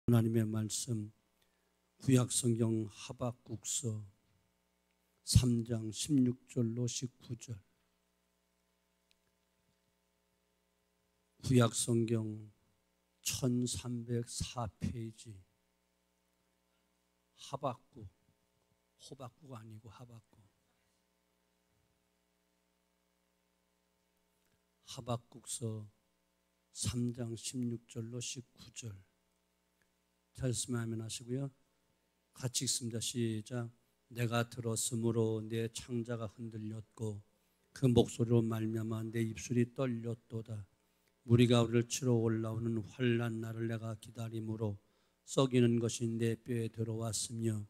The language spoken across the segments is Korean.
하나님의 말씀 구약성경 하박국서 3장 16절로 19절. 구약성경 1304페이지. 하박국, 호박국 아니고 하박국. 하박국서 3장 16절로 19절. 잘했으면 하면 하시고요. 같이 읽습니다. 시작. 내가 들었으므로 내 창자가 흔들렸고 그 목소리로 말미암아 내 입술이 떨렸도다. 무리가 우리를 치러 올라오는 환난 날을 내가 기다림으로 썩이는 것이 내 뼈에 들어왔으며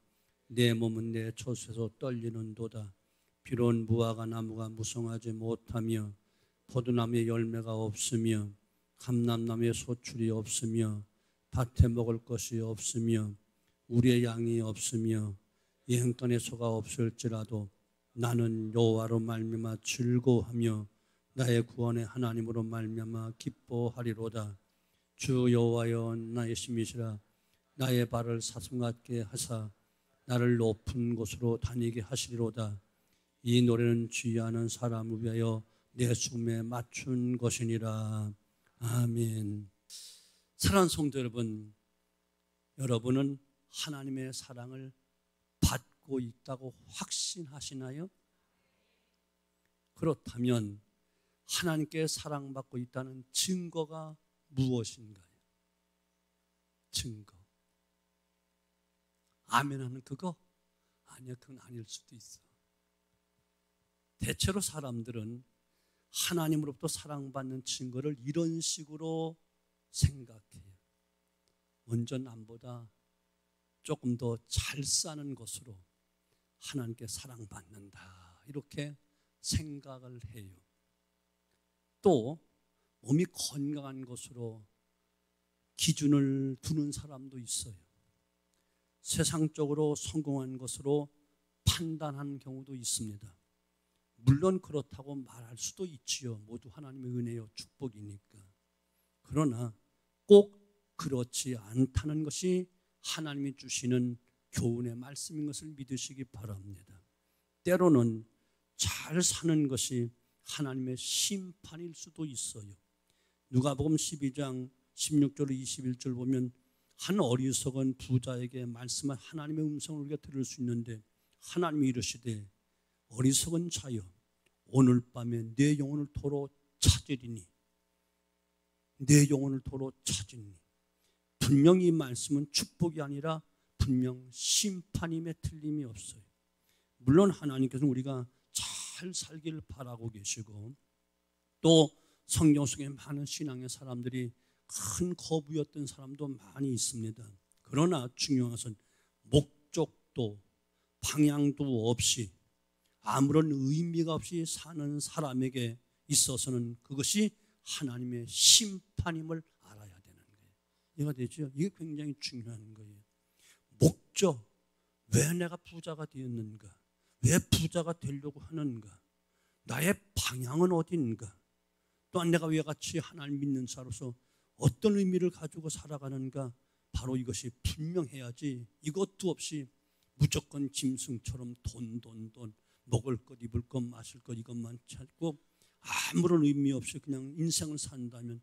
내 몸은 내 젖에서 떨리는도다. 비록 무화과 나무가 무성하지 못하며 포도나무에 열매가 없으며 감람나무에 소출이 없으며 밭에 먹을 것이 없으며 우리의 양이 없으며 여행간에 소가 없을지라도 나는 여호와로 말미암아 즐거워하며 나의 구원의 하나님으로 말미암아 기뻐하리로다. 주 여호와여 나의 힘이시라. 나의 발을 사슴 같게 하사 나를 높은 곳으로 다니게 하시리로다. 이 노래는 주의하는 사람을 위하여 내 숨에 맞춘 것이니라. 아멘. 사랑하는 성도 여러분, 여러분은 하나님의 사랑을 받고 있다고 확신하시나요? 그렇다면 하나님께 사랑받고 있다는 증거가 무엇인가요? 증거. 아멘 하는 그거? 아니요, 그건 아닐 수도 있어. 대체로 사람들은 하나님으로부터 사랑받는 증거를 이런 식으로 생각해요. 먼저 남보다 조금 더 잘 사는 것으로 하나님께 사랑받는다, 이렇게 생각을 해요. 또 몸이 건강한 것으로 기준을 두는 사람도 있어요. 세상적으로 성공한 것으로 판단하는 경우도 있습니다. 물론 그렇다고 말할 수도 있지요. 모두 하나님의 은혜요 축복이니까. 그러나 꼭 그렇지 않다는 것이 하나님이 주시는 교훈의 말씀인 것을 믿으시기 바랍니다. 때로는 잘 사는 것이 하나님의 심판일 수도 있어요. 누가복음 12장 16절 21절 보면 한 어리석은 부자에게 말씀한 하나님의 음성을 우리가 들을 수 있는데, 하나님이 이르시되 어리석은 자여 오늘 밤에 내 영혼을 도로 찾으리니, 내 영혼을 도로 찾으니. 분명히 이 말씀은 축복이 아니라 분명 심판임에 틀림이 없어요. 물론 하나님께서는 우리가 잘 살기를 바라고 계시고, 또 성경 속에 많은 신앙의 사람들이 큰 거부였던 사람도 많이 있습니다. 그러나 중요한 것은 목적도 방향도 없이 아무런 의미가 없이 사는 사람에게 있어서는 그것이 하나님의 심판임을 알아야 되는 거예요. 이해가 되죠? 이게 굉장히 중요한 거예요. 목적, 왜 내가 부자가 되었는가? 왜 부자가 되려고 하는가? 나의 방향은 어딘가? 또한 내가 왜 같이 하나님 믿는 자로서 어떤 의미를 가지고 살아가는가? 바로 이것이 분명해야지 이것도 없이 무조건 짐승처럼 돈 먹을 것, 입을 것, 마실 것 이것만 찾고 아무런 의미 없이 그냥 인생을 산다면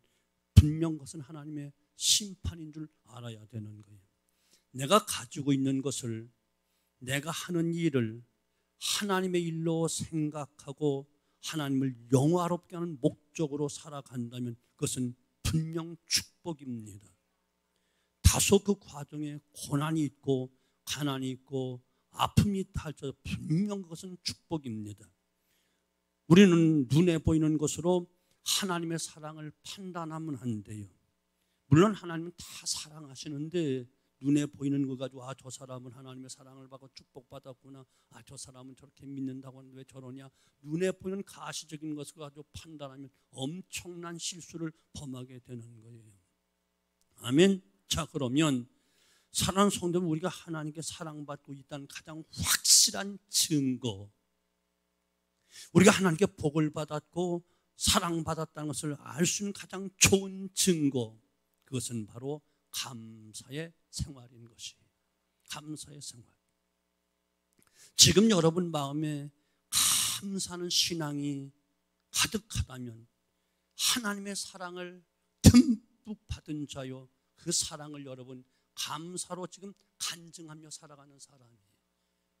분명 그것은 하나님의 심판인 줄 알아야 되는 거예요. 내가 가지고 있는 것을, 내가 하는 일을 하나님의 일로 생각하고 하나님을 영화롭게 하는 목적으로 살아간다면 그것은 분명 축복입니다. 다소 그 과정에 고난이 있고 가난이 있고 아픔이 있다 할지라도 분명 그것은 축복입니다. 우리는 눈에 보이는 것으로 하나님의 사랑을 판단하면 안 돼요. 물론 하나님은 다 사랑하시는데 눈에 보이는 거 가지고 저 사람은 하나님의 사랑을 받고 축복받았구나, 저 사람은 저렇게 믿는다고 하는데 왜 저러냐, 눈에 보이는 가시적인 것을 가지고 판단하면 엄청난 실수를 범하게 되는 거예요. 아멘. 자, 그러면 사랑하는 성도는 우리가 하나님께 사랑받고 있다는 가장 확실한 증거, 우리가 하나님께 복을 받았고 사랑받았다는 것을 알 수 있는 가장 좋은 증거, 그것은 바로 감사의 생활인 것이, 감사의 생활. 지금 여러분 마음에 감사하는 신앙이 가득하다면 하나님의 사랑을 듬뿍 받은 자요, 그 사랑을 여러분 감사로 지금 간증하며 살아가는 사람이에요.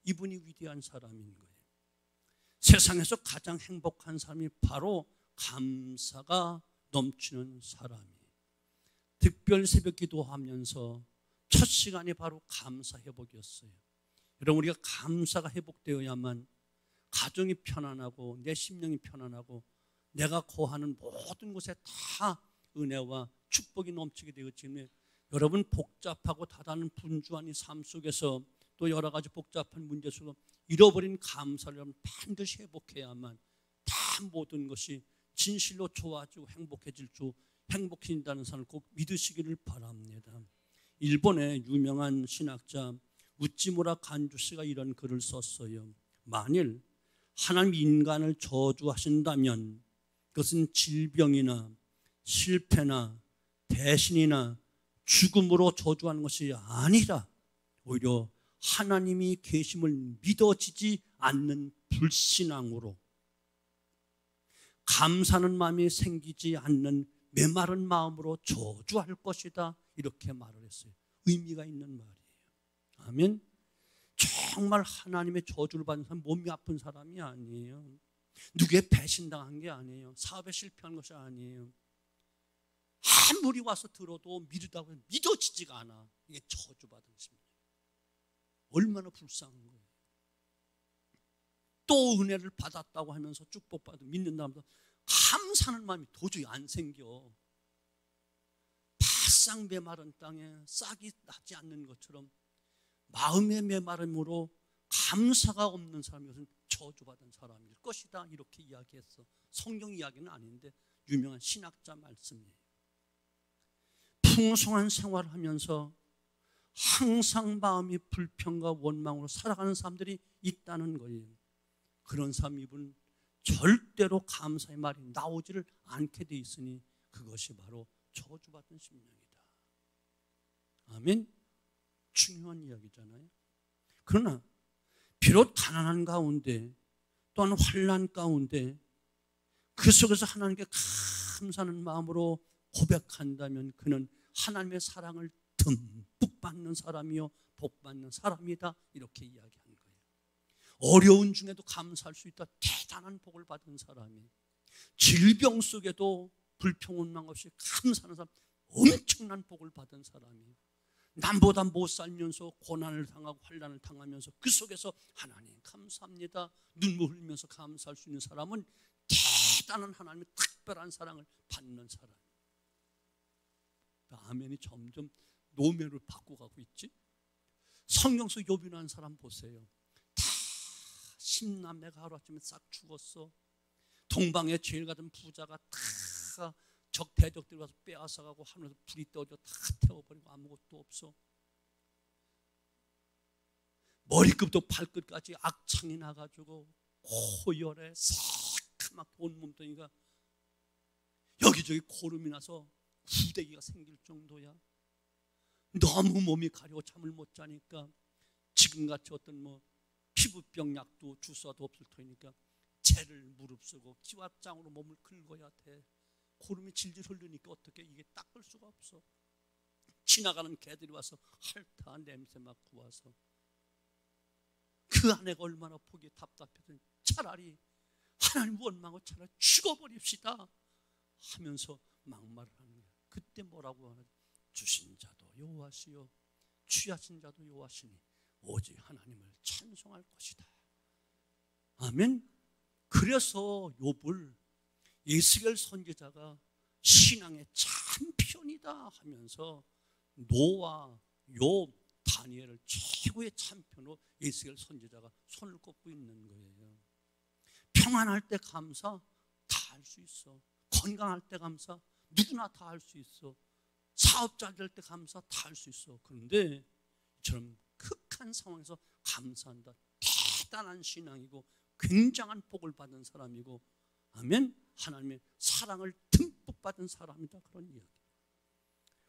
이분이 위대한 사람인 거예요. 세상에서 가장 행복한 사람이 바로 감사가 넘치는 사람이에요. 특별 새벽 기도하면서 첫 시간이 바로 감사 회복이었어요. 여러분, 우리가 감사가 회복되어야만 가정이 편안하고 내 심령이 편안하고 내가 거하는 모든 곳에 다 은혜와 축복이 넘치게 되었지만, 여러분 복잡하고 다단한 분주한 이 삶 속에서 또 여러 가지 복잡한 문제 속에서 잃어버린 감사를 여러분 반드시 회복해야만 다 모든 것이 진실로 좋아지고 행복해진다는 사람을 꼭 믿으시기를 바랍니다. 일본의 유명한 신학자 우찌무라 간주씨가 이런 글을 썼어요. 만일 하나님 인간을 저주하신다면 그것은 질병이나 실패나 배신이나 죽음으로 저주하는 것이 아니라 오히려 하나님이 계심을 믿어지지 않는 불신앙으로, 감사하는 마음이 생기지 않는 메마른 마음으로 저주할 것이다, 이렇게 말을 했어요. 의미가 있는 말이에요. 아멘. 정말 하나님의 저주를 받는 사람, 몸이 아픈 사람이 아니에요. 누구의 배신당한 게 아니에요. 사업에 실패한 것이 아니에요. 아무리 와서 들어도 믿으다고 믿어지지가 않아. 이게 저주받은 심령. 얼마나 불쌍한 거예요. 또 은혜를 받았다고 하면서 축복받고 믿는다면서 감사하는 마음이 도저히 안 생겨. 바싹 메마른 땅에 싹이 나지 않는 것처럼 마음의 메마름으로 감사가 없는 사람이 것은 저주받은 사람일 것이다, 이렇게 이야기했어. 성경 이야기는 아닌데 유명한 신학자 말씀이에요. 풍성한 생활을 하면서 항상 마음이 불평과 원망으로 살아가는 사람들이 있다는 거예요. 그런 사람은 절대로 감사의 말이 나오지를 않게 돼 있으니 그것이 바로 저주받은 심령이다. 아멘. 중요한 이야기잖아요. 그러나 비록 가난한 가운데 또한 환난 가운데 그 속에서 하나님께 감사하는 마음으로 고백한다면 그는 하나님의 사랑을 듬뿍 받는 사람이요 복받는 사람이다, 이렇게 이야기한 거예요. 어려운 중에도 감사할 수 있다, 대단한 복을 받은 사람이, 질병 속에도 불평원망 없이 감사하는 사람, 엄청난 복을 받은 사람이, 남보다 못 살면서 고난을 당하고 환난을 당하면서 그 속에서 하나님 감사합니다 눈물 흘리면서 감사할 수 있는 사람은 대단한 하나님의 특별한 사랑을 받는 사람. 아멘이 점점 노매를 바꿔가고 있지. 성경 속 욥이라는 사람 보세요. 다 10남매가 하루아침에 싹 죽었어. 동방의 제일 같은 부자가 다 적 대적들이 와서 빼앗아가고 하늘에서 불이 떠져 다 태워버리고 아무것도 없어. 머리끝부터 발끝까지 악창이 나가지고 고열에 새까맣게 온 몸뚱이가 여기저기 고름이 나서 후대기가 생길 정도야. 너무 몸이 가려워 잠을 못 자니까 지금같이 어떤 피부병 약도 주사도 없을 터니까 재를 무릅쓰고 기왓장으로 몸을 긁어야 돼. 고름이 질질 흐르니까 어떻게 이게 닦을 수가 없어. 지나가는 개들이 와서 핥아 냄새 맡고 와서 그 아내가 얼마나 보기에 답답해서 차라리 하나님 원망하고 차라리 죽어버립시다 하면서 막말을 하는 거야. 그때 뭐라고 하냐? 주신 자도 여호와시요 취하신 자도 여호와시니 오직 하나님을 찬송할 것이다. 아멘. 그래서 욥을 예스겔 선지자가 신앙의 참편이다 하면서 노아, 욥, 다니엘을 최고의 참편으로 예스겔 선지자가 손을 꼽고 있는 거예요. 평안할 때 감사 다 할 수 있어. 건강할 때 감사 누구나 다 할 수 있어. 사업 잘 될 때 감사 다 할 수 있어. 그런데 이처럼 극한 상황에서 감사한다, 대단한 신앙이고 굉장한 복을 받은 사람이고, 아멘, 하나님의 사랑을 듬뿍 받은 사람이다, 그런 이야기.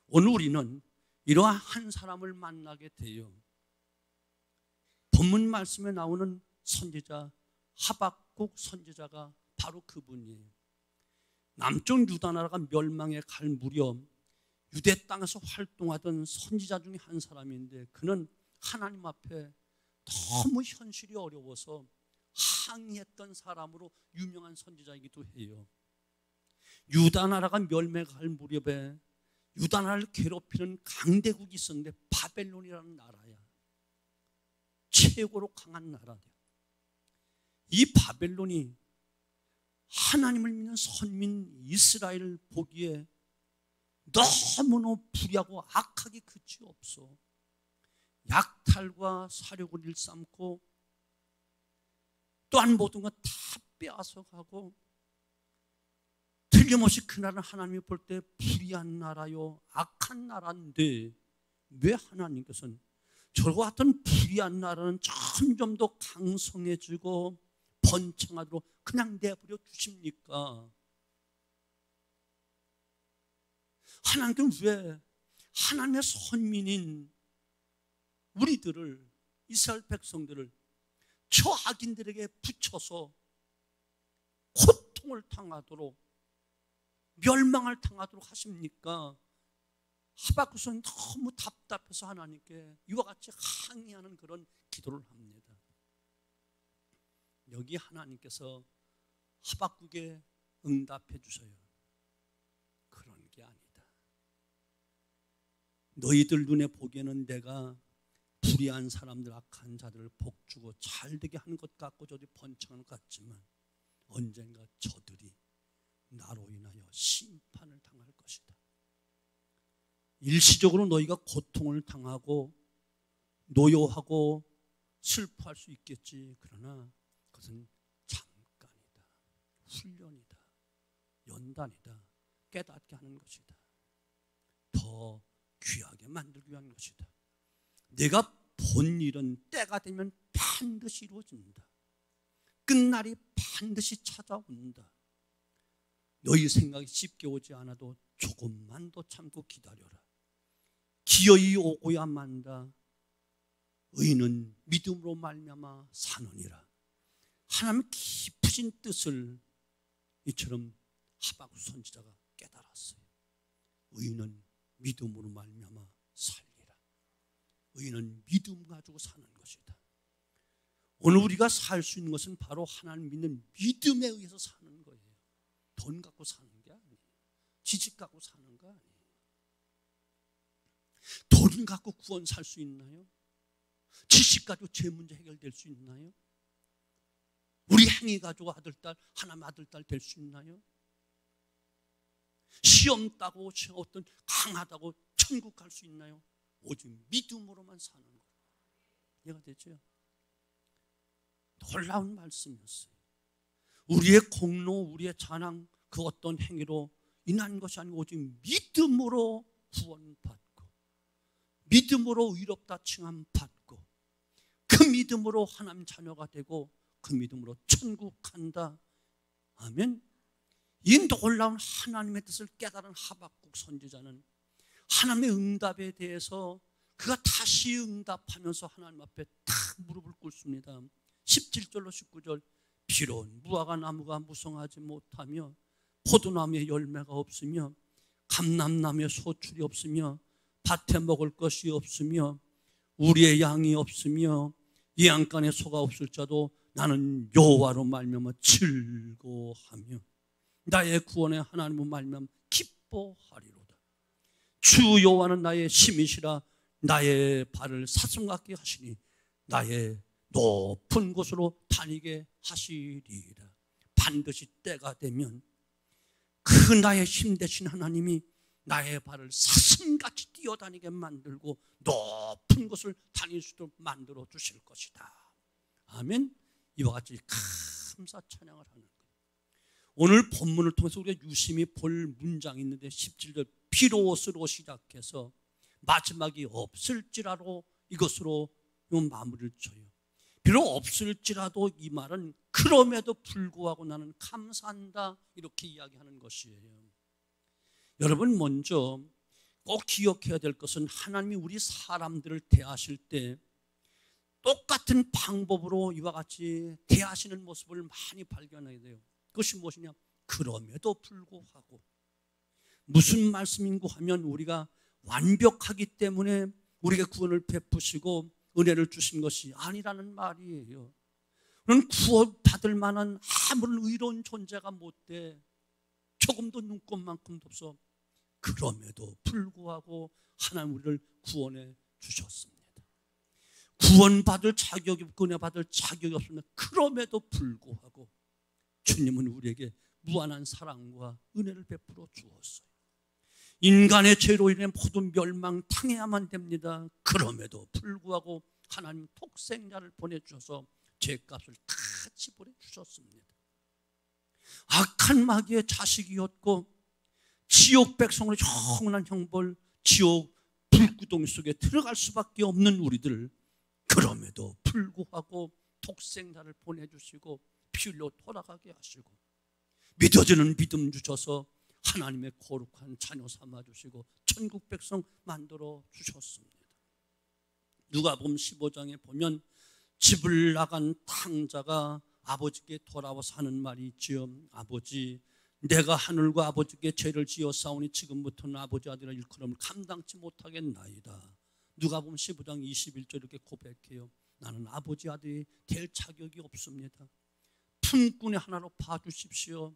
오늘 우리는 이러한 한 사람을 만나게 돼요. 본문 말씀에 나오는 선지자 하박국 선지자가 바로 그분이에요. 남쪽 유다 나라가 멸망에 갈 무렵 유대 땅에서 활동하던 선지자 중에 한 사람인데, 그는 하나님 앞에 너무 현실이 어려워서 항의했던 사람으로 유명한 선지자이기도 해요. 유다 나라가 멸망에 갈 무렵에 유다 나라를 괴롭히는 강대국이 있었는데 바벨론이라는 나라야. 최고로 강한 나라야. 이 바벨론이 하나님을 믿는 선민 이스라엘을 보기에 너무나 불의하고 악하기 그치 없어. 약탈과 사력을 일삼고 또한 모든 것 다 빼앗아가고, 틀림없이 그 나라는 하나님이 볼 때 불의한 나라요, 악한 나라인데 왜 하나님께서는 저와 같은 불의한 나라는 점점 더 강성해지고 번창하도록 그냥 내버려 두십니까? 하나님께는 왜 하나님의 선민인 우리들을, 이스라엘 백성들을 저 악인들에게 붙여서 고통을 당하도록, 멸망을 당하도록 하십니까? 하박국 선지자는 너무 답답해서 하나님께 이와 같이 항의하는 그런 기도를 합니다. 여기 하나님께서 하박국에 응답해 주셔요. 그런 게 아니다. 너희들 눈에 보기에는 내가 불의한 사람들, 악한 자들을 복주고 잘되게 하는 것 같고 저들이 번창하는 것 같지만 언젠가 저들이 나로 인하여 심판을 당할 것이다. 일시적으로 너희가 고통을 당하고 노여하고 슬퍼할 수 있겠지. 그러나 그것은 잠깐이다. 훈련이다. 연단이다. 깨닫게 하는 것이다. 더 귀하게 만들기 위한 것이다. 내가 본 일은 때가 되면 반드시 이루어진다. 끝날이 반드시 찾아온다. 너희 생각이 쉽게 오지 않아도 조금만 더 참고 기다려라. 기어이 오고야 만다. 의인은 믿음으로 말미암아 사느니라. 하나님의 깊으신 뜻을 이처럼 하박국 선지자가 깨달았어요. 의인은 믿음으로 말미암아 살리라. 의인은 믿음 가지고 사는 것이다. 오늘 우리가 살 수 있는 것은 바로 하나님 믿는 믿음에 의해서 사는 거예요. 돈 갖고 사는 게 아니에요. 지식 갖고 사는 거 아니에요. 돈 갖고 구원 살 수 있나요? 지식 가지고 죄 문제 해결될 수 있나요? 우리 행위 가지고 아들딸, 하나님 아들딸 될 수 있나요? 시험 따고 어떤 강하다고 천국 갈 수 있나요? 오직 믿음으로만 사는 거예요. 이해가 되죠? 놀라운 말씀이었어요. 우리의 공로, 우리의 자랑, 그 어떤 행위로 인한 것이 아니고 오직 믿음으로 구원받고, 믿음으로 의롭다 칭함 받고, 그 믿음으로 하나님 자녀가 되고, 그 믿음으로 천국 간다. 아멘. 이 놀라운 하나님의 뜻을 깨달은 하박국 선지자는 하나님의 응답에 대해서 그가 다시 응답하면서 하나님 앞에 딱 무릎을 꿇습니다. 17절로 19절. 비록 무화과 나무가 무성하지 못하며 포도나무에 열매가 없으며 감람나무에 소출이 없으며 밭에 먹을 것이 없으며 우리의 양이 없으며 예양간에 소가 없을지라도 나는 여호와로 말미암아 즐거워하며 나의 구원의 하나님으로 말미암아 기뻐하리로다. 주 여호와는 나의 힘이시라. 나의 발을 사슴 같게 하시니 나의 높은 곳으로 다니게 하시리라. 반드시 때가 되면 그 나의 힘 되신 하나님이 나의 발을 사슴같이 뛰어다니게 만들고 높은 곳을 다닐 수 있도록 만들어 주실 것이다. 아멘. 이와 같이 감사 찬양을 하는 거예요. 오늘 본문을 통해서 우리가 유심히 볼 문장이 있는데 17절 비로스로 시작해서 마지막이 없을지라도 이것으로 마무리를 쳐요. 비록 없을지라도 이 말은 그럼에도 불구하고 나는 감사한다 이렇게 이야기하는 것이에요. 여러분, 먼저 꼭 기억해야 될 것은 하나님이 우리 사람들을 대하실 때 똑같은 방법으로 이와 같이 대하시는 모습을 많이 발견해야 돼요. 그것이 무엇이냐? 그럼에도 불구하고. 무슨 말씀인고 하면 우리가 완벽하기 때문에 우리에게 구원을 베푸시고 은혜를 주신 것이 아니라는 말이에요. 그런 구원받을 만한 아무런 의로운 존재가 못돼. 조금도 눈꼽만큼도 없어. 그럼에도 불구하고 하나님 우리를 구원해 주셨습니다. 구원받을 자격이 없고 은혜 받을 자격이 없습니다. 그럼에도 불구하고 주님은 우리에게 무한한 사랑과 은혜를 베풀어 주었어요. 인간의 죄로 인해 모든 멸망당해야만 됩니다. 그럼에도 불구하고 하나님 독생자를 보내주셔서 죄값을 다 지불해 주셨습니다. 악한 마귀의 자식이었고 지옥 백성으로 영원한 형벌, 지옥 불구덩이 속에 들어갈 수밖에 없는 우리들, 그럼에도 불구하고 독생자를 보내주시고 피 흘려 돌아가게 하시고 믿어지는 믿음 주셔서 하나님의 거룩한 자녀 삼아주시고 천국 백성 만들어 주셨습니다. 누가복음 15장에 보면 집을 나간 탕자가 아버지께 돌아와서 하는 말이 있지요. 아버지, 내가 하늘과 아버지께 죄를 지었사오니 지금부터는 아버지 아들의 일컬음을 감당치 못하겠나이다. 누가복음 15장 21절 이렇게 고백해요. 나는 아버지 아들이 될 자격이 없습니다. 품꾼의 하나로 봐주십시오.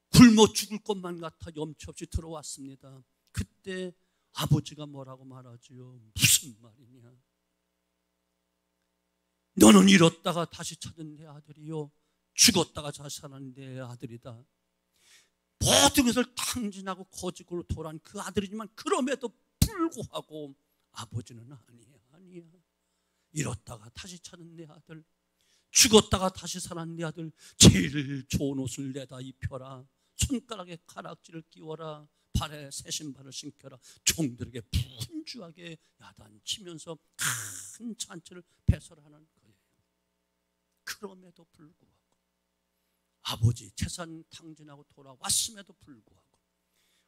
굶어 죽을 것만 같아 염치 없이 들어왔습니다. 그때 아버지가 뭐라고 말하지요? 무슨 말이냐? 너는 잃었다가 다시 찾은 내 아들이요, 죽었다가 다시 살아난 내 아들이다. 모든 것을 탕진하고 거짓으로 돌아온 그 아들이지만 그럼에도 불구하고 아버지는 아니야. 잃었다가 다시 찾은 내 아들, 죽었다가 다시 살아난 내 아들, 제일 좋은 옷을 내다 입혀라. 손가락에 가락지를 끼워라. 발에 새 신발을 신겨라. 종들에게 분주하게 야단치면서 큰 잔치를 배설하는 거예요. 그럼에도 불구하고 아버지 재산 탕진하고 돌아왔음에도 불구하고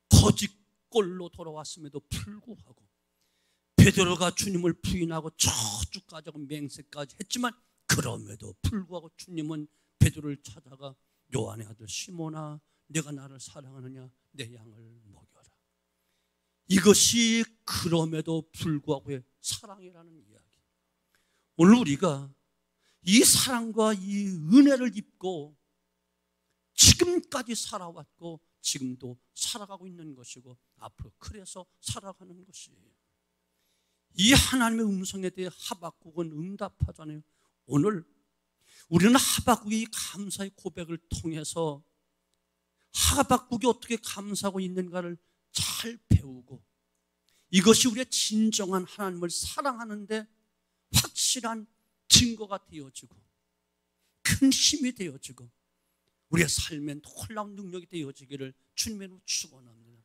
거짓골로 돌아왔음에도 불구하고 베드로가 주님을 부인하고 저주까지 하고 맹세까지 했지만 그럼에도 불구하고 주님은 베드로를 찾아가 요한의 아들 시몬아, 내가 나를 사랑하느냐? 내 양을 먹여라. 이것이 그럼에도 불구하고의 사랑이라는 이야기. 오늘 우리가 이 사랑과 이 은혜를 입고 지금까지 살아왔고 지금도 살아가고 있는 것이고 앞으로 그래서 살아가는 것이에요. 이 하나님의 음성에 대해 하박국은 응답하잖아요. 오늘 우리는 하박국의 감사의 고백을 통해서 하박국이 어떻게 감사하고 있는가를 잘 배우고 이것이 우리의 진정한 하나님을 사랑하는 데 확실한 증거가 되어지고 큰 힘이 되어지고 우리의 삶에 놀라운 능력이 되어지기를 주님으로 축원합니다.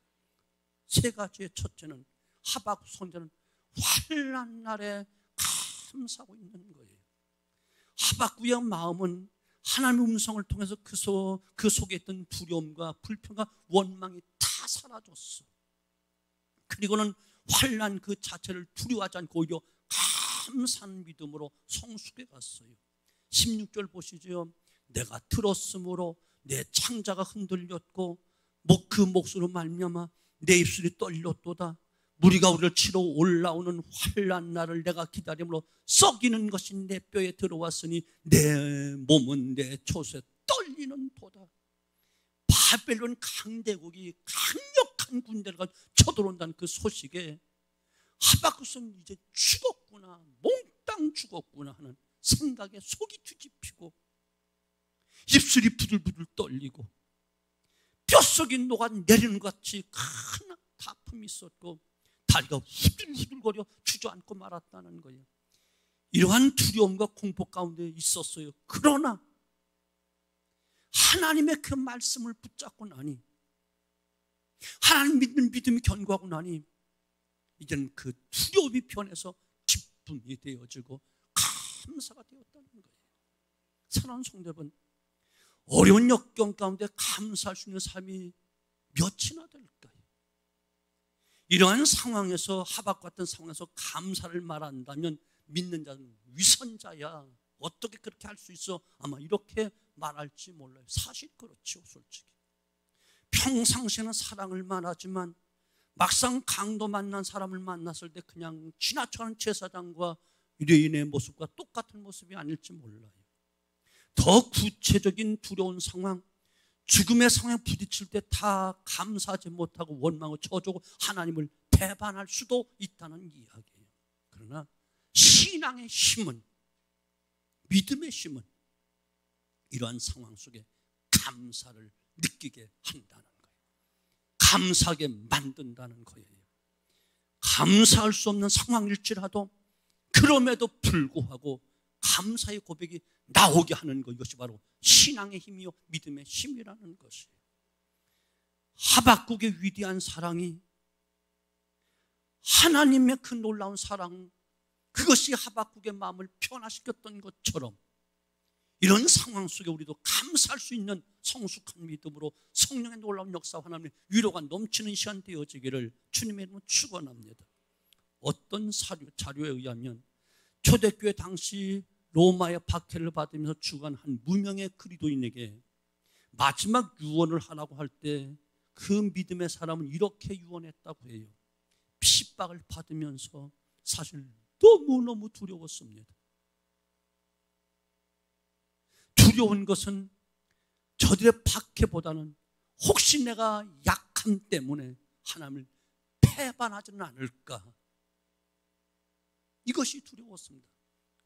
세 가지의 첫째는 하박국 선지자는 환난 날에 감사하고 있는 거예요. 하박국의 마음은 하나님의 음성을 통해서 그 속에 있던 두려움과 불평과 원망이 다 사라졌어. 그리고는 환난 그 자체를 두려워하지 않고 오히려 감사한 믿음으로 성숙해 갔어요. 16절 보시죠. 내가 들었으므로 내 창자가 흔들렸고 그 목소리로 말미암아 내 입술이 떨렸도다. 무리가 우리를 치러 올라오는 환난 날을 내가 기다림으로 썩이는 것이 내 뼈에 들어왔으니 내 몸은 내 촛에 떨리는 도다. 바벨론 강대국이 강력한 군대를 가지고 쳐들어온다는 그 소식에 하박국은 이제 죽었구나, 몽땅 죽었구나 하는 생각에 속이 뒤집히고 입술이 부들부들 떨리고 뼛속이 녹아내리는 것 같이 큰 아픔이 있었고 다리가 후들후들거려 주저앉고 말았다는 거예요. 이러한 두려움과 공포 가운데 있었어요. 그러나 하나님의 그 말씀을 붙잡고 나니, 하나님 믿는 믿음이 견고하고 나니 이제는 그 두려움이 변해서 기쁨이 되어지고 감사가 되었다는 거예요. 사랑하는 성도 여러분, 어려운 역경 가운데 감사할 수 있는 삶이 몇이나 될까요? 이러한 상황에서, 하박국 같은 상황에서 감사를 말한다면 믿는 자는 위선자야, 어떻게 그렇게 할 수 있어, 아마 이렇게 말할지 몰라요. 사실 그렇죠. 솔직히 평상시에는 사랑을 말하지만 막상 강도 만난 사람을 만났을 때 그냥 지나쳐가는 제사장과 유대인의 모습과 똑같은 모습이 아닐지 몰라요. 더 구체적인 두려운 상황, 죽음의 상황에 부딪힐 때 다 감사하지 못하고 원망하고 저주고 하나님을 배반할 수도 있다는 이야기예요. 그러나 신앙의 힘은, 믿음의 힘은 이러한 상황 속에 감사를 느끼게 한다는 거예요. 감사하게 만든다는 거예요. 감사할 수 없는 상황일지라도 그럼에도 불구하고 감사의 고백이 나오게 하는 것, 이것이 바로 신앙의 힘이요 믿음의 힘이라는 것이에요. 하박국의 위대한 사랑이, 하나님의 그 놀라운 사랑, 그것이 하박국의 마음을 변화시켰던 것처럼 이런 상황 속에 우리도 감사할 수 있는 성숙한 믿음으로 성령의 놀라운 역사와 하나님의 위로가 넘치는 시간 되어지기를 주님의 이름으로 축원합니다. 어떤 자료에 의하면 초대교회 당시 로마의 박해를 받으면서 죽어간 한 무명의 그리스도인에게 마지막 유언을 하라고 할 때 그 믿음의 사람은 이렇게 유언했다고 해요. 핍박을 받으면서 사실 너무너무 두려웠습니다. 두려운 것은 저들의 박해보다는 혹시 내가 약함 때문에 하나님을 배반하지는 않을까, 이것이 두려웠습니다.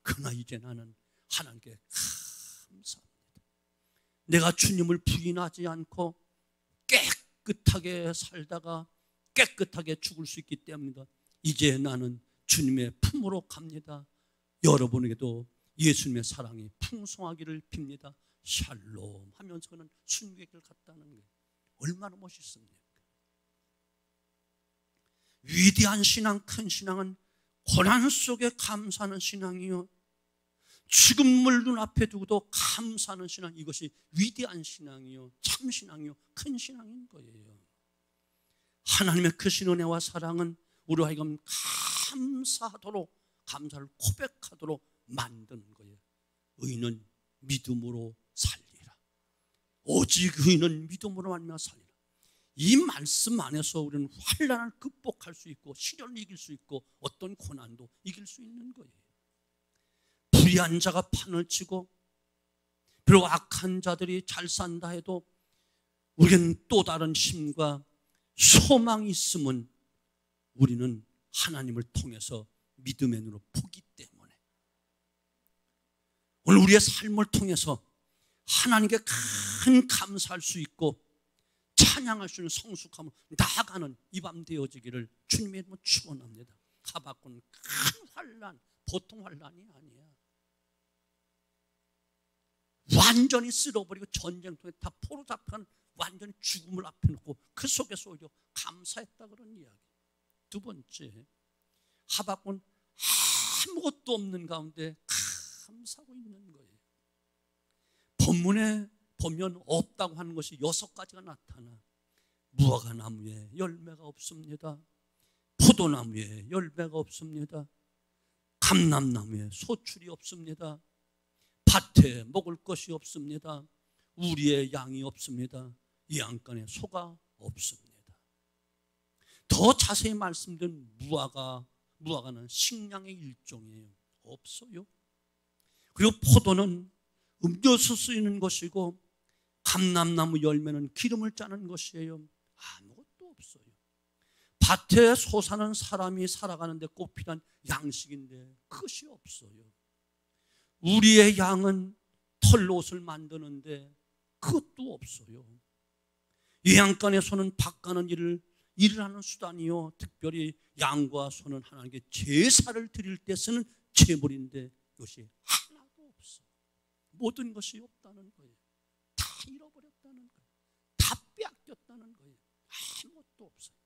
그러나 이제 나는 하나님께 감사합니다. 내가 주님을 부인하지 않고 깨끗하게 살다가 깨끗하게 죽을 수 있기 때문이다. 이제 나는 주님의 품으로 갑니다. 여러분에게도 예수님의 사랑이 풍성하기를 빕니다. 샬롬 하면서 그는 순교의 길을 갔다는 거예요. 얼마나 멋있습니까? 위대한 신앙, 큰 신앙은 고난 속에 감사하는 신앙이요, 죽음을 눈앞에 두고도 감사하는 신앙, 이것이 위대한 신앙이요, 참 신앙이요, 큰 신앙인 거예요. 하나님의 크신 은혜와 사랑은 우리와 하여금 감사하도록, 감사를 고백하도록 만드는 거예요. 의인은 믿음으로 살리라. 오직 의인은 믿음으로 말미암아 살리라. 이 말씀 안에서 우리는 환난을 극복할 수 있고 시련을 이길 수 있고 어떤 고난도 이길 수 있는 거예요. 불의한 자가 판을 치고 비록 악한 자들이 잘 산다 해도 우리는 또 다른 힘과 소망이 있음은 우리는 하나님을 통해서 믿음의 눈으로 보기 때문에 오늘 우리의 삶을 통해서 하나님께 큰 감사할 수 있고 찬양할 수 있는 성숙함을 나아가는 이 밤 되어지기를 주님의 이름으로 축원합니다. 하박국은 큰 환난, 보통 환난이 아니야. 완전히 쓸어버리고 전쟁통에 다 포로 잡혀간 완전히 죽음을 앞에 놓고 그 속에서 오히려 감사했다, 그런 이야기. 두 번째, 하박국은 아무것도 없는 가운데 감사하고 있는 거예요. 본문에 보면 없다고 하는 것이 6가지가 나타나. 무화과 나무에 열매가 없습니다. 포도나무에 열매가 없습니다. 감람나무에 소출이 없습니다. 밭에 먹을 것이 없습니다. 우리의 양이 없습니다. 이 양간에 소가 없습니다. 더 자세히 말씀드린 무화과는 식량의 일종이에요. 없어요. 그리고 포도는 음료수 쓰이는 것이고 감람나무 열매는 기름을 짜는 것이에요. 아무것도 없어요. 밭에 소사는 사람이 살아가는데 꼭 필요한 양식인데 그것이 없어요. 우리의 양은 털옷을 만드는데 그것도 없어요. 이 양간의 소는 밭가는 일을 하는 수단이요, 특별히 양과 소는 하나님께 제사를 드릴 때 쓰는 제물인데 이것이 하나도 없어. 모든 것이 없다는 거예요. 다 잃어버렸다는 거예요. 다 빼앗겼다는 거예요. 아무것도 없어요.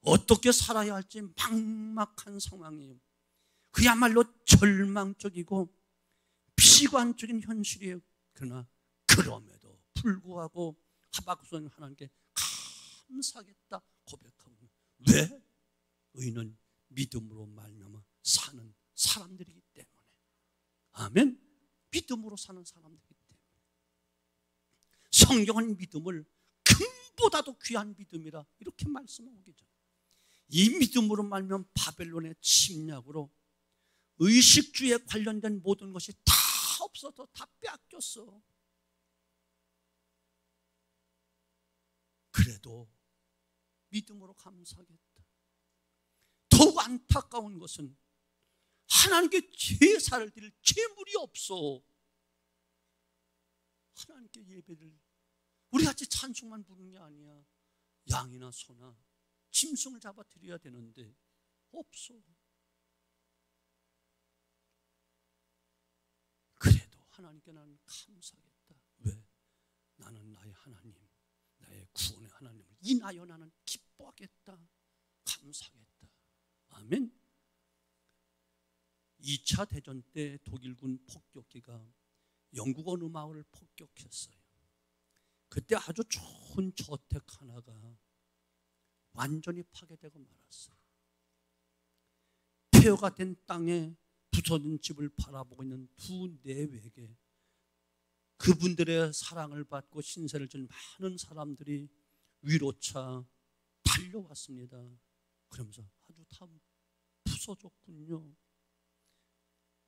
어떻게 살아야 할지 막막한 상황이에요. 그야말로 절망적이고 비관적인 현실이에요. 그러나 그럼에도 불구하고 하박국은 하나님께 감사하겠다 고백하고 왜? 의인은 믿음으로 말미암아 사는 사람들이기 때문에. 아멘. 믿음으로 사는 사람들이기 때문에. 성경은 믿음을 금보다도 귀한 믿음이라 이렇게 말씀하고 계죠. 이 믿음으로 말미암아 바벨론의 침략으로 의식주의에 관련된 모든 것이 다 없어서 다 빼앗겼어. 그래도 믿음으로 감사하겠다. 더욱 안타까운 것은 하나님께 제사를 드릴 재물이 없어. 하나님께 예배를 우리같이 찬송만 부르는 게 아니야. 양이나 소나 짐승을 잡아 드려야 되는데 없어. 그래도 하나님께 나는 감사하겠다. 왜? 나는 나의 하나님, 나의 구원의 하나님을 인하여 나는 기뻐하겠다. 감사하겠다. 아멘. 2차 대전 때 독일군 폭격기가 영국 어느 마을을 폭격했어요. 그때 아주 좋은 저택 하나가 완전히 파괴되고 말았어요. 폐허가 된 땅에 부서진 집을 바라보고 있는 두 내외에게 그분들의 사랑을 받고 신세를 진 많은 사람들이 위로차 달려왔습니다. 그러면서 아주 다 부서졌군요.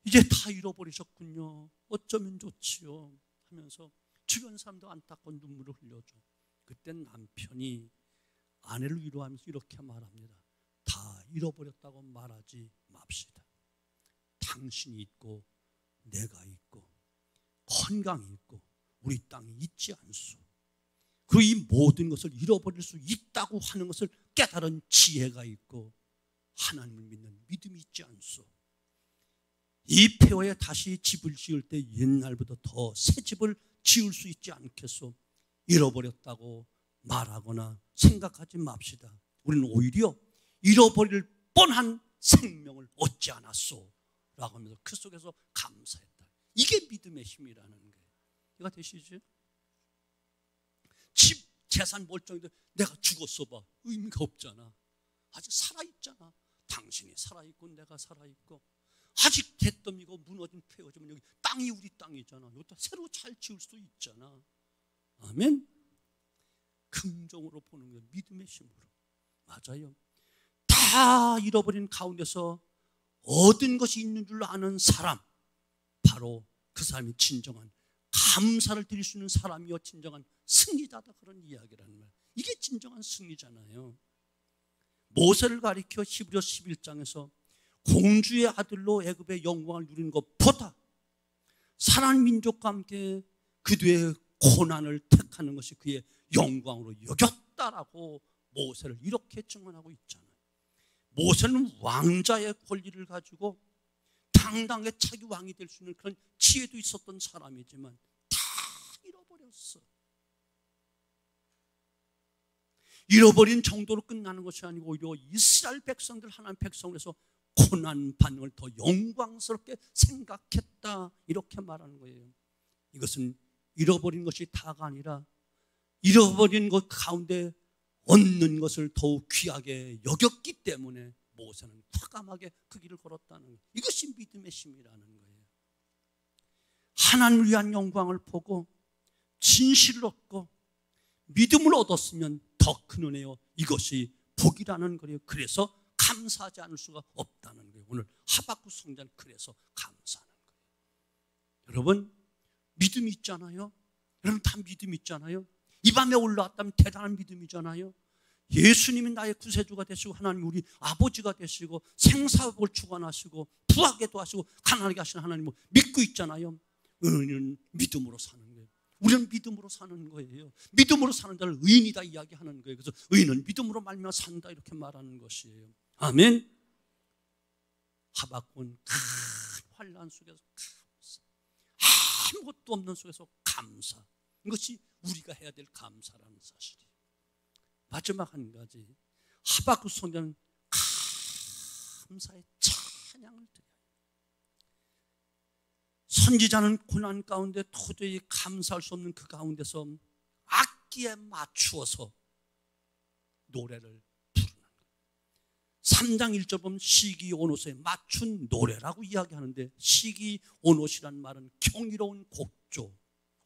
이제 다 잃어버리셨군요. 어쩌면 좋지요 하면서 주변 사람도 안타까운 눈물을 흘려줘. 그때 남편이 아내를 위로하면서 이렇게 말합니다. 다 잃어버렸다고 말하지 맙시다. 당신이 있고 내가 있고 건강이 있고 우리 땅이 있지 않소. 그리고 이 모든 것을 잃어버릴 수 있다고 하는 것을 깨달은 지혜가 있고 하나님을 믿는 믿음이 있지 않소. 이 폐허에 다시 집을 지을 때 옛날보다 더 새 집을 지을 수 있지 않겠소. 잃어버렸다고 말하거나 생각하지 맙시다. 우리는 오히려 잃어버릴 뻔한 생명을 얻지 않았소 라고 하면서 그 속에서 감사했다. 이게 믿음의 힘이라는 거예요. 이해가 되시죠? 집, 재산 멀쩡히도 내가 죽었어 봐. 의미가 없잖아. 아직 살아있잖아. 당신이 살아있고 내가 살아있고 아직 개더미고 무너진 폐허지만 여기 땅이 우리 땅이잖아. 여기다 새로 잘 지을 수 있잖아. 아멘. 긍정으로 보는 거예요. 믿음의 힘으로. 맞아요. 다 잃어버린 가운데서 얻은 것이 있는 줄 아는 사람, 바로 그 사람이 진정한 감사를 드릴 수 있는 사람이요 진정한 승리자다. 그런 이야기라는 거예요. 이게 진정한 승리잖아요. 모세를 가리켜 히브리서 11장에서 공주의 아들로 애굽의 영광을 누리는 것보다 사랑하는 민족과 함께 그들의 고난을 택하는 것이 그의 영광으로 여겼다라고 모세를 이렇게 증언하고 있잖아요. 모세는 왕자의 권리를 가지고 당당하게 자기 왕이 될 수 있는 그런 지혜도 있었던 사람이지만 다 잃어버렸어. 잃어버린 정도로 끝나는 것이 아니고 오히려 이스라엘 백성들 하나님 백성에서 고난 받는 걸 더 영광스럽게 생각했다 이렇게 말하는 거예요. 이것은 잃어버린 것이 다가 아니라 잃어버린 것 가운데 얻는 것을 더욱 귀하게 여겼기 때문에 모세는 과감하게 그 길을 걸었다는 거예요. 이것이 믿음의 힘이라는 거예요. 하나님을 위한 영광을 보고 진실을 얻고 믿음을 얻었으면 더 큰 은혜요. 이것이 복이라는 거예요. 그래서 감사하지 않을 수가 없다는 거예요. 오늘 하박국 성자는 그래서 감사하는 거예요. 여러분 믿음이 있잖아요. 여러분 다 믿음이 있잖아요. 이 밤에 올라왔다면 대단한 믿음이잖아요. 예수님이 나의 구세주가 되시고 하나님 우리 아버지가 되시고 생사복을 주관하시고 부하게도 하시고 가난하게 하시는 하나님을 믿고 있잖아요. 우리는 믿음으로 사는 거예요. 우리는 믿음으로 사는 거예요. 믿음으로 사는 자를 의인이다 이야기하는 거예요. 그래서 의인은 믿음으로 말미암아 산다 이렇게 말하는 것이에요. 아멘. 하박국은 큰 환난 속에서 감사, 아무것도 없는 속에서 감사, 이것이 우리가 해야 될 감사라는 사실이에요. 마지막 한 가지, 하박국 선지자는 감사의 찬양을 드려요. 선지자는 고난 가운데 도저히 감사할 수 없는 그 가운데서 악기에 맞추어서 노래를 부르는 거예요. 3장 1절 보면 시기오노스에 맞춘 노래라고 이야기하는데, 시기오노스란 말은 경이로운 곡조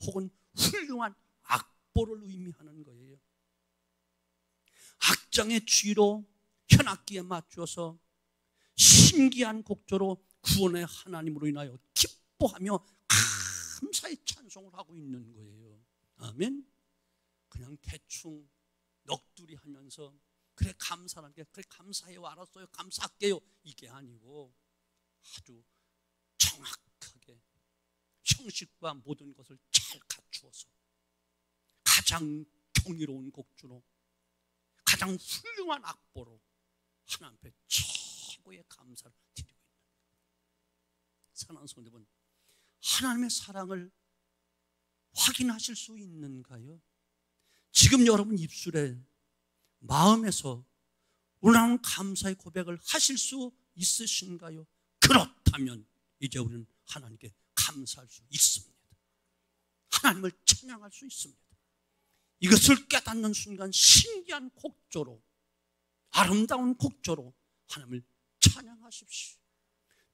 혹은 훌륭한 악보를 의미하는 거예요. 악장의 주의로 현악기에 맞춰서 신기한 곡조로 구원의 하나님으로 인하여 기뻐하며 감사의 찬송을 하고 있는 거예요. 아멘. 그냥 대충 넋두리 하면서 그래 감사하는 게 그래 감사해요, 알았어요, 감사할게요, 이게 아니고 아주 정확하게 형식과 모든 것을 잘 갖추어서 가장 경이로운 곡주로 가장 훌륭한 악보로 하나님 앞에 최고의 감사를 드리고 있는 거예요. 사랑하는 성도 여러분, 하나님의 사랑을 확인하실 수 있는가요? 지금 여러분 입술에 마음에서 우러나오는 감사의 고백을 하실 수 있으신가요? 그렇다면 이제 우리는 하나님께 감사할 수 있습니다. 하나님을 찬양할 수 있습니다. 이것을 깨닫는 순간 신기한 곡조로, 아름다운 곡조로 하나님을 찬양하십시오.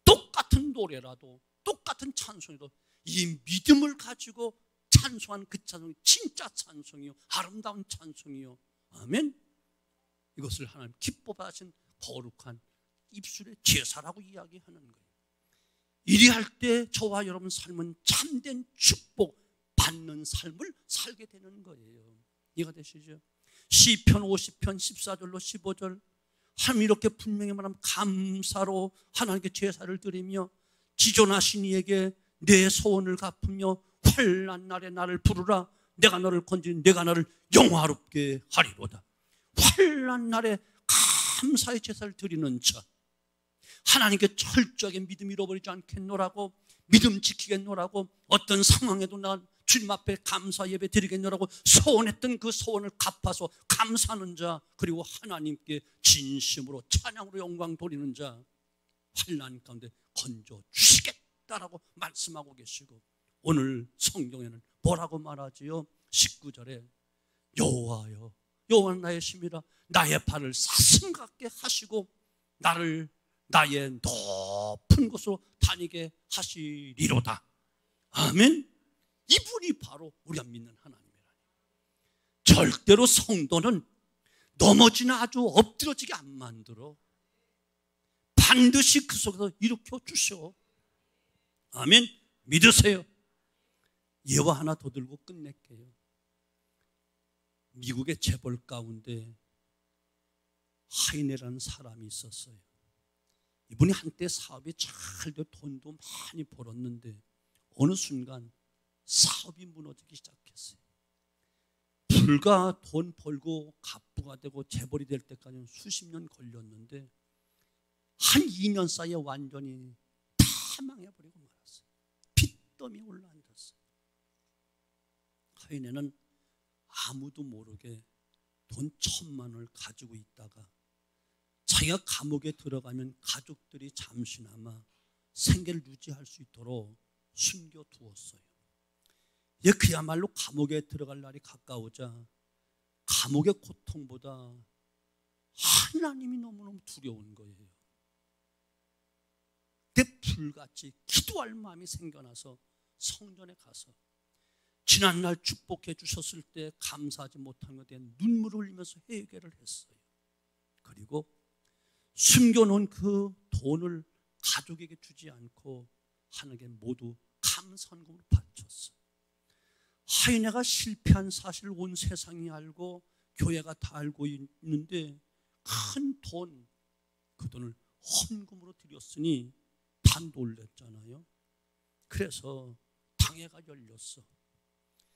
똑같은 노래라도, 똑같은 찬송이도 이 믿음을 가지고 찬송한 그 찬송이 진짜 찬송이요, 아름다운 찬송이요. 아멘. 이것을 하나님 기뻐하신 거룩한 입술의 제사라고 이야기하는 거예요. 이리 할 때 저와 여러분 삶은 참된 축복 받는 삶을 살게 되는 거예요. 이해가 되시죠? 시편 50편 14절로 15절 하나님 이렇게 분명히 말하면 감사로 하나님께 제사를 드리며 지존하신 이에게 내 소원을 갚으며 환난 날에 나를 부르라. 내가 너를 건지니 내가 너를 영화롭게 하리로다. 환난 날에 감사의 제사를 드리는 자, 하나님께 철저하게 믿음 잃어버리지 않겠노라고, 믿음 지키겠노라고, 어떤 상황에도 난 주님 앞에 감사 예배 드리겠노라고 소원했던 그 소원을 갚아서 감사하는 자, 그리고 하나님께 진심으로 찬양으로 영광 돌리는 자, 환난 가운데 건져 주시겠다라고 말씀하고 계시고, 오늘 성경에는 뭐라고 말하지요? 19절에 여호와여, 여호와는 나의 힘이라 나의 발을 사슴 같게 하시고 나를 나의 높은 곳으로 다니게 하시리로다. 아멘. 이분이 바로 우리가 믿는 하나님이라니. 절대로 성도는 넘어지나 아주 엎드러지게 안 만들어. 반드시 그 속에서 일으켜 주셔. 아멘. 믿으세요. 예화 하나 더 들고 끝낼게요. 미국의 재벌 가운데 하이네라는 사람이 있었어요. 이분이 한때 사업이 잘 돼 돈도 많이 벌었는데 어느 순간 사업이 무너지기 시작했어요. 불과 돈 벌고 갑부가 되고 재벌이 될 때까지는 수십 년 걸렸는데 한 2년 사이에 완전히 다 망해버리고 말았어요. 빚더미 올라앉았어요. 하이네는 아무도 모르게 돈 1,000만 원을 가지고 있다가 자기가 감옥에 들어가면 가족들이 잠시나마 생계를 유지할 수 있도록 숨겨두었어요. 얘 그야말로 감옥에 들어갈 날이 가까우자 감옥의 고통보다 하나님이 너무너무 두려운 거예요. 그때 불같이 기도할 마음이 생겨나서 성전에 가서 지난날 축복해 주셨을 때 감사하지 못한 것에 대한 눈물을 흘리면서 회개를 했어요. 그리고 숨겨놓은 그 돈을 가족에게 주지 않고 하나님께 모두 감사헌금으로 바쳤어요. 하이네가 실패한 사실을 온 세상이 알고 교회가 다 알고 있는데 큰 돈, 그 돈을 헌금으로 드렸으니 다 놀랬잖아요. 그래서 당회가 열렸어.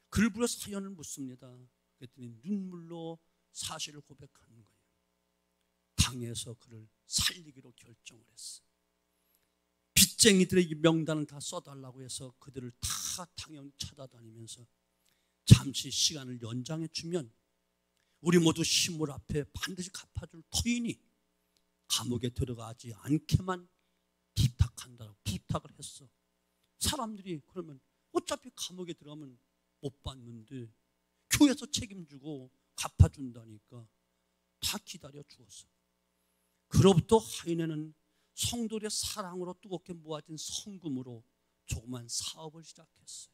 그를 불러 사연을 묻습니다. 그랬더니 눈물로 사실을 고백하는 거예요. 당에서 그를 살리기로 결정을 했어. 빚쟁이들의 명단을 다 써달라고 해서 그들을 다 당연 찾아다니면서 잠시 시간을 연장해 주면 우리 모두 시물 앞에 반드시 갚아줄 터이니 감옥에 들어가지 않게만 부탁한다고 부탁을 했어. 사람들이 그러면 어차피 감옥에 들어가면 못 받는데 교회에서 책임지고 갚아준다니까 다 기다려 주었어. 그로부터 하인에는 성도들의 사랑으로 뜨겁게 모아진 성금으로 조그만 사업을 시작했어요.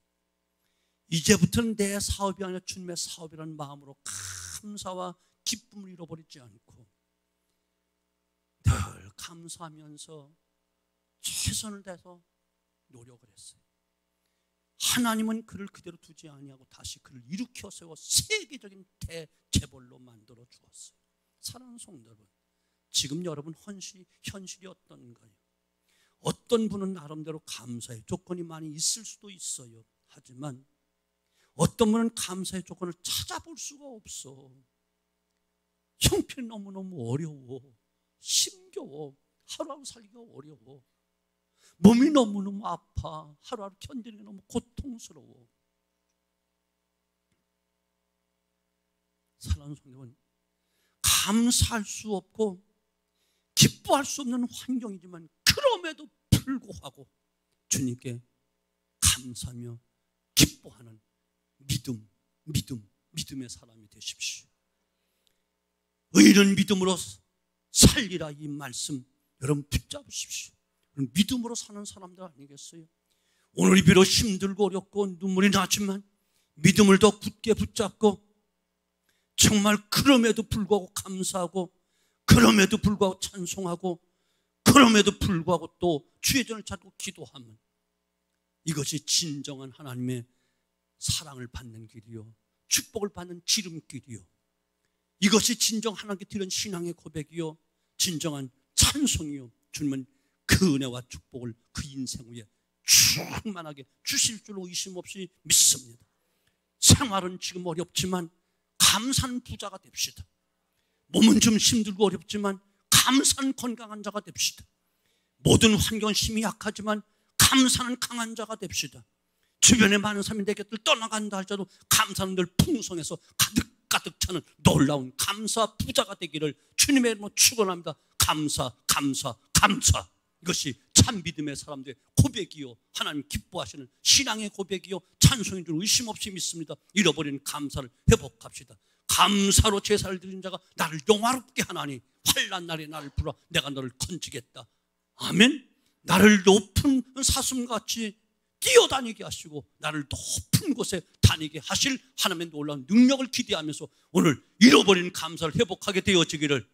이제부터는 내 사업이 아니라 주님의 사업이라는 마음으로 감사와 기쁨을 잃어버리지 않고 늘 감사하면서 최선을 다해서 노력을 했어요. 하나님은 그를 그대로 두지 아니하고 다시 그를 일으켜 세워 세계적인 대재벌로 만들어 주었어요. 사랑하는 성도 여러분, 지금 여러분 현실이 어떤가요? 어떤 분은 나름대로 감사의 조건이 많이 있을 수도 있어요. 하지만 어떤 분은 감사의 조건을 찾아볼 수가 없어. 형편이 너무너무 어려워. 힘겨워. 하루하루 살기가 어려워. 몸이 너무너무 아파. 하루하루 견디는 게 너무 고통스러워. 사랑하는 성도는 감사할 수 없고 기뻐할 수 없는 환경이지만 그럼에도 불구하고 주님께 감사하며 기뻐하는 믿음의 사람이 되십시오. 의인은 믿음으로 살리라, 이 말씀 여러분 붙잡으십시오. 믿음으로 사는 사람들 아니겠어요? 오늘이 비록 힘들고 어렵고 눈물이 나지만 믿음을 더 굳게 붙잡고 정말 그럼에도 불구하고 감사하고 그럼에도 불구하고 찬송하고 그럼에도 불구하고 또 주의 전을 찾고 기도하면 이것이 진정한 하나님의 사랑을 받는 길이요, 축복을 받는 지름길이요, 이것이 진정 하나님께 드리는 신앙의 고백이요, 진정한 찬송이요, 주님은 그 은혜와 축복을 그 인생 위에 충만하게 주실 줄로 의심 없이 믿습니다. 생활은 지금 어렵지만 감사한 부자가 됩시다. 몸은 좀 힘들고 어렵지만 감사한 건강한 자가 됩시다. 모든 환경은 힘이 약하지만 감사는 강한 자가 됩시다. 주변에 많은 사람이 내 곁을 떠나간다 할지라도 감사는 늘 풍성해서 가득가득 차는 놀라운 감사 부자가 되기를 주님의 이름으로 축원합니다. 감사. 이것이 참 믿음의 사람들의 고백이요, 하나님 기뻐하시는 신앙의 고백이요, 찬송인 줄 의심 없이 믿습니다. 잃어버린 감사를 회복합시다. 감사로 제사를 드린 자가 나를 영화롭게 하나니 환난 날에 나를 부르라 내가 너를 건지겠다. 아멘. 나를 높은 사슴같이 뛰어다니게 하시고 나를 높은 곳에 다니게 하실 하나님의 놀라운 능력을 기대하면서 오늘 잃어버린 감사를 회복하게 되어지기를,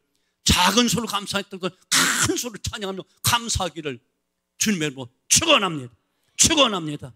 작은 소를 감사했던 것 큰 소를 찬양하며 감사하기를 주님의 이름으로 축원합니다.